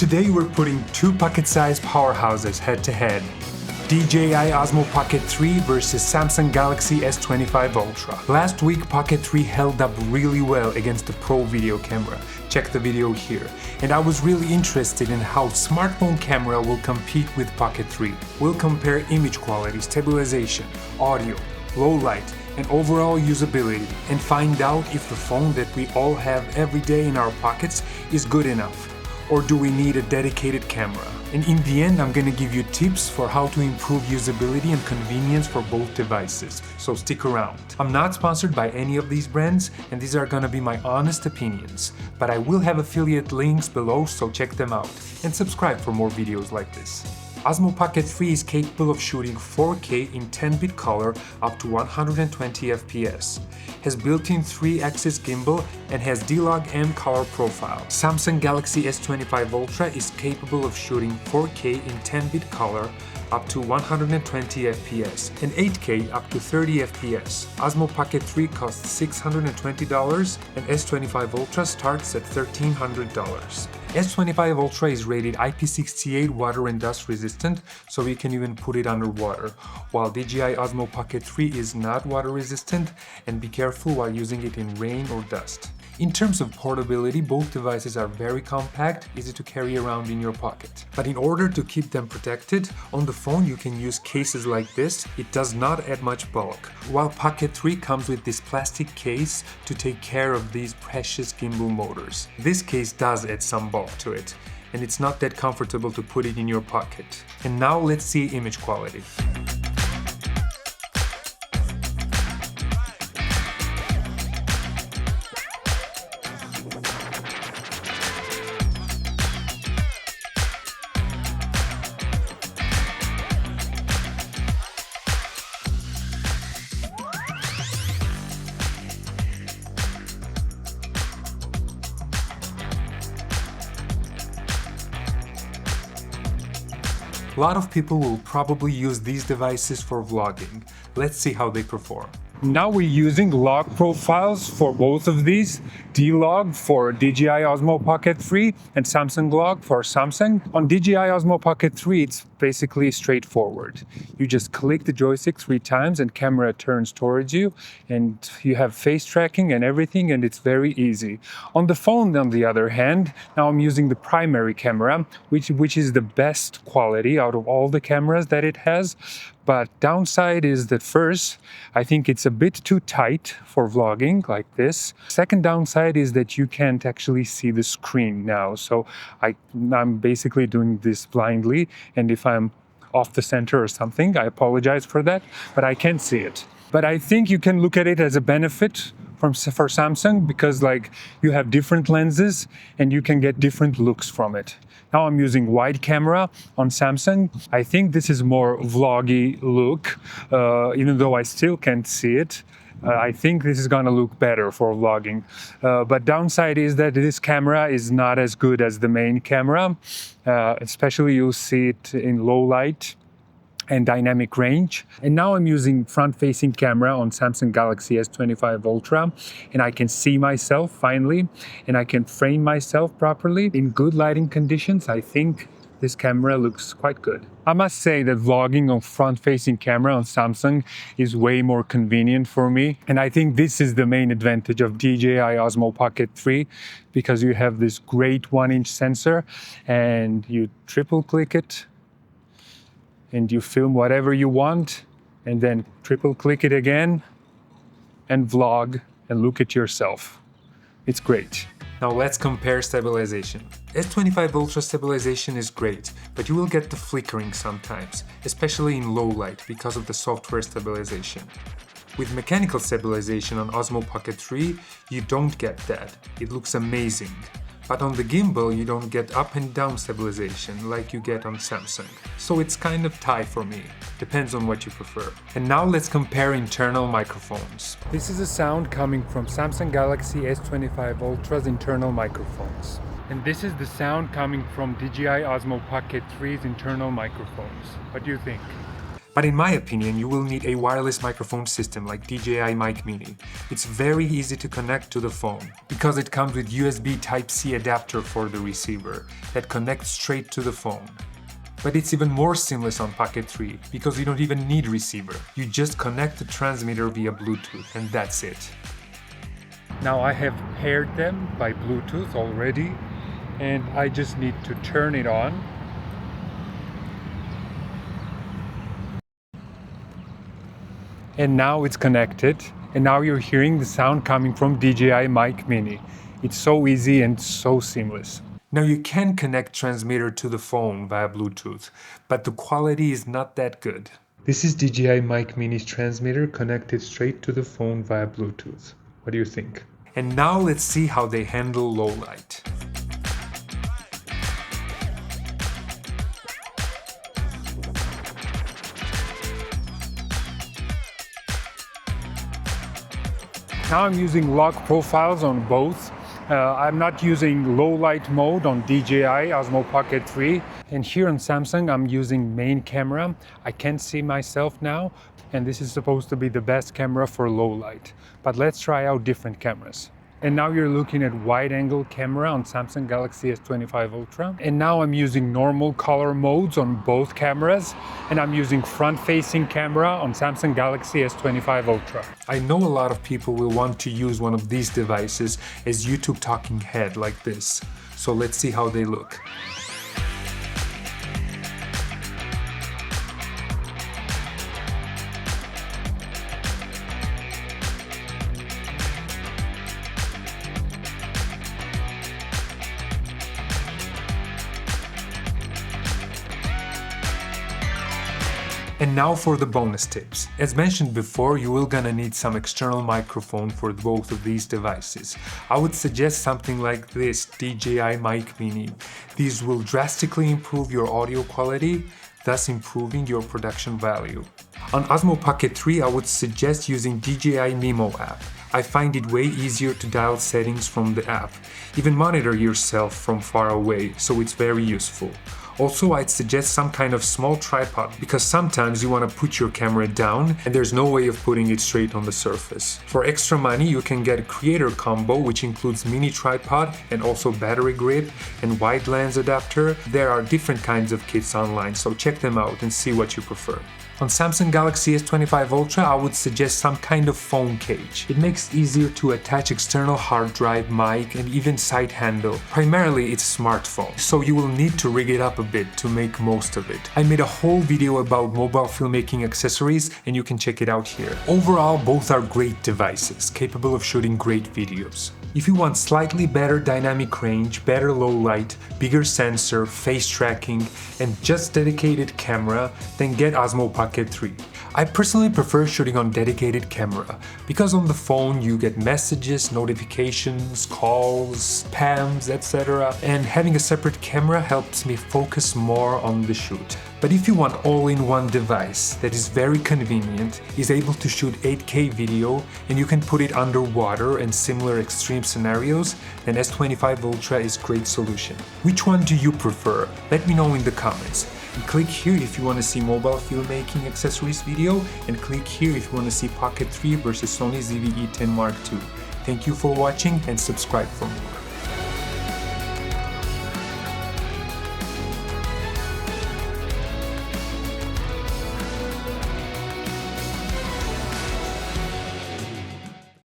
Today we're putting two pocket-sized powerhouses head-to-head. DJI Osmo Pocket 3 versus Samsung Galaxy S25 Ultra. Last week Pocket 3 held up really well against the Pro video camera. Check the video here. And I was really interested in how smartphone camera will compete with Pocket 3. We'll compare image quality, stabilization, audio, low light, and overall usability, and find out if the phone that we all have every day in our pockets is good enough. Or do we need a dedicated camera? And in the end, I'm gonna give you tips for how to improve usability and convenience for both devices, so stick around. I'm not sponsored by any of these brands, and these are gonna be my honest opinions, but I will have affiliate links below, so check them out. And subscribe for more videos like this. Osmo Pocket 3 is capable of shooting 4K in 10-bit color up to 120 FPS, has built-in 3-axis gimbal, and has D-Log-M color profile. Samsung Galaxy S25 Ultra is capable of shooting 4K in 10-bit color up to 120 FPS and 8K up to 30 FPS. Osmo Pocket 3 costs $620 and S25 Ultra starts at $1,300. S25 Ultra is rated IP68 water and dust resistant, so you can even put it underwater, while DJI Osmo Pocket 3 is not water resistant, and be careful while using it in rain or dust. In terms of portability, both devices are very compact, easy to carry around in your pocket. But in order to keep them protected, on the phone you can use cases like this. It does not add much bulk, while Pocket 3 comes with this plastic case to take care of these precious gimbal motors. This case does add some bulk to it, and it's not that comfortable to put it in your pocket. And now let's see image quality. A lot of people will probably use these devices for vlogging. Let's see how they perform. Now we're using log profiles for both of these. D-Log for DJI Osmo Pocket 3 and Samsung Log for Samsung. On DJI Osmo Pocket 3, it's basically straightforward. You just click the joystick 3 times and camera turns towards you, and you have face tracking and everything, and it's very easy. On the phone, on the other hand, now I'm using the primary camera, which is the best quality out of all the cameras that it has. But downside is that first, I think it's a bit too tight for vlogging like this. Second downside is that you can't actually see the screen now. So I'm basically doing this blindly, and if I'm off the center or something, I apologize for that, but I can't see it. But I think you can look at it as a benefit for Samsung, because you have different lenses and you can get different looks from it. Now I'm using wide camera on Samsung. I think this is more vloggy look, even though I still can't see it. I think this is gonna look better for vlogging. But downside is that this camera is not as good as the main camera. Especially you'll see it in low light and dynamic range. And now I'm using front-facing camera on Samsung Galaxy S25 Ultra, and I can see myself finally, and I can frame myself properly. In good lighting conditions, I think this camera looks quite good. I must say that vlogging on front-facing camera on Samsung is way more convenient for me, and I think this is the main advantage of DJI Osmo Pocket 3, because you have this great 1-inch sensor, and you triple click it, and you film whatever you want, and then triple click it again, and vlog, and look at yourself. It's great. Now let's compare stabilization. S25 Ultra stabilization is great, but you will get the flickering sometimes, especially in low light because of the software stabilization. With mechanical stabilization on Osmo Pocket 3, you don't get that. It looks amazing. But on the gimbal, you don't get up and down stabilization like you get on Samsung. So it's kind of tie for me. Depends on what you prefer. And now let's compare internal microphones. This is a sound coming from Samsung Galaxy S25 Ultra's internal microphones. And this is the sound coming from DJI Osmo Pocket 3's internal microphones. What do you think? But in my opinion, you will need a wireless microphone system like DJI Mic Mini. It's very easy to connect to the phone because it comes with USB Type-C adapter for the receiver that connects straight to the phone. But it's even more seamless on Pocket 3 because you don't even need receiver. You just connect the transmitter via Bluetooth and that's it. Now I have paired them by Bluetooth already and I just need to turn it on. And now it's connected and now you're hearing the sound coming from DJI Mic Mini. It's so easy and so seamless. Now you can connect transmitter to the phone via Bluetooth, but the quality is not that good. This is DJI Mic Mini's transmitter connected straight to the phone via Bluetooth. What do you think? And now let's see how they handle low light. Now I'm using log profiles on both. I'm not using low light mode on DJI Osmo Pocket 3. And here on Samsung, I'm using main camera. I can't see myself now. And this is supposed to be the best camera for low light. But let's try out different cameras. And now you're looking at wide angle camera on Samsung Galaxy S25 Ultra. And now I'm using normal color modes on both cameras. And I'm using front facing camera on Samsung Galaxy S25 Ultra. I know a lot of people will want to use one of these devices as YouTube talking head like this. So let's see how they look. And now for the bonus tips. As mentioned before, you will gonna need some external microphone for both of these devices. I would suggest something like this DJI Mic Mini. These will drastically improve your audio quality, thus improving your production value. On Osmo Pocket 3, I would suggest using DJI Mimo app. I find it way easier to dial settings from the app. Even monitor yourself from far away, so it's very useful. Also, I'd suggest some kind of small tripod because sometimes you want to put your camera down and there's no way of putting it straight on the surface. For extra money, you can get a creator combo which includes mini tripod and also battery grip and wide lens adapter. There are different kinds of kits online, so check them out and see what you prefer. On Samsung Galaxy S25 Ultra, I would suggest some kind of phone cage. It makes it easier to attach external hard drive, mic, and even side handle. Primarily, it's a smartphone, so you will need to rig it up a bit to make most of it. I made a whole video about mobile filmmaking accessories, and you can check it out here. Overall, both are great devices, capable of shooting great videos. If you want slightly better dynamic range, better low light, bigger sensor, face tracking, and just dedicated camera, then get Osmo Pocket 3. I personally prefer shooting on dedicated camera, because on the phone you get messages, notifications, calls, spams, etc. And having a separate camera helps me focus more on the shoot. But if you want all-in-one device that is very convenient, is able to shoot 8K video, and you can put it underwater and similar extreme scenarios, then S25 Ultra is a great solution. Which one do you prefer? Let me know in the comments. And click here if you want to see mobile filmmaking accessories video, and click here if you want to see Pocket 3 versus Sony ZV-E10 Mark II. Thank you for watching and subscribe for more.